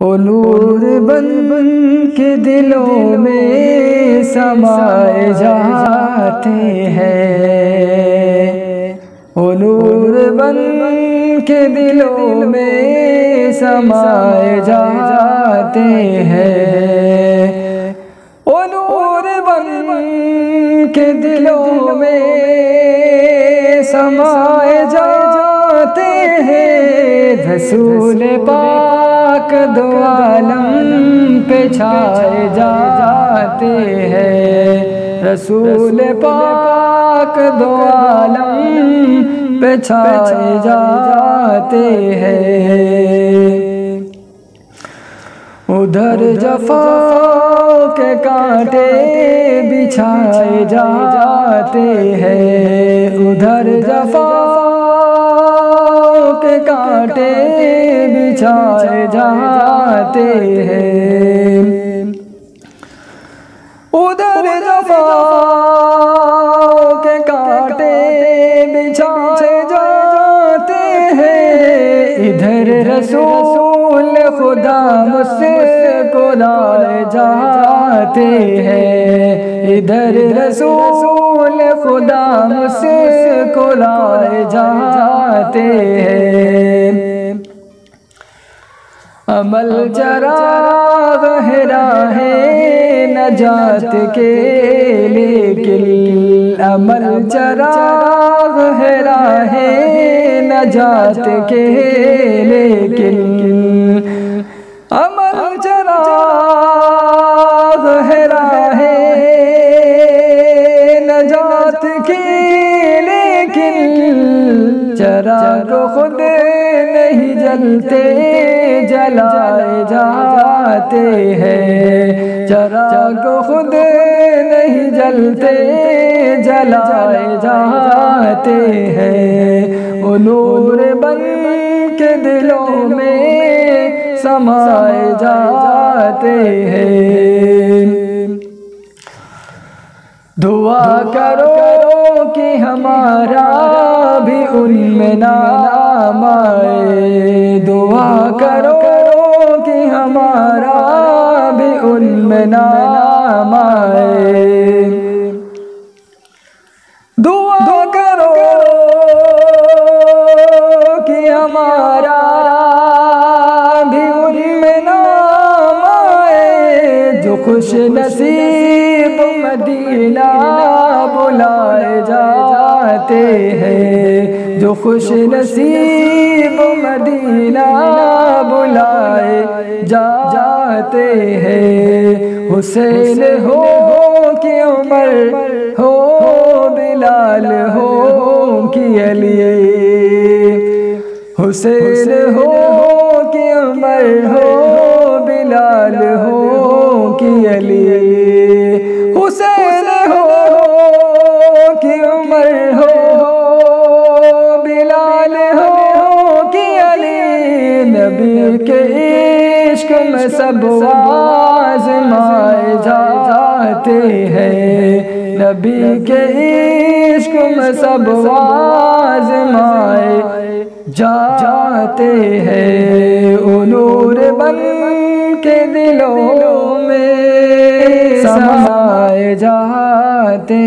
ओ नूर बन बन के दिलों में समाए जाते हैं। ओ नूर बन के दिलों में समाए जाते हैं। ओ नूर बन के दिलों में समाए जाते हैं। रसूल पाक दो आलम पे छाए जाते हैं। रसूल पाक दो आलम पे छाए जाते हैं। उधर जफा के कांटे बिछाए जाते हैं। उधर जफा के कांटे बिछाए जाते हैं। उधर जफा के कांटे बिछाए जाते हैं। इधर रसूल खुदा मुझको लाए जाते हैं। इधर रसूल खुदा मुझको लाए जाते हैं। अमल चराग है राहे नजात के लेकिन अमल चराग है राहे नजात के लेकिन अमल चराग है राहे नजात की लेकिन चराग खुद नहीं जलते जलाए जाते हैं। चराग खुद नहीं जलते जलाए जाते हैं। वो नूर बन के दिलों में समाए जाते हैं। दुआ करो कि हमारा भी उनमें नाम आए। दुआ करो कि हमारा भी उनमें नाम आए। दुआ करो कि हमारा भी उनमें नाम आए। जो खुश नसीब मदीना बुलाए जाते हैं। जो खुश नसीब मदीना बुलाए जाते हैं। हुसैन हो कि उमर हो बिलाल हो कि अली। हुसैन हो कि उमर हो बिलाल हो कि अली। हुसैन हो कि उमर हो बिलाल हो कि अली। नबी के इश्क में सब आज़माए जाते हैं। नबी के इश्क में सब आज़माए जाते हैं। ओ नूर बन के दिलों में समाए जाते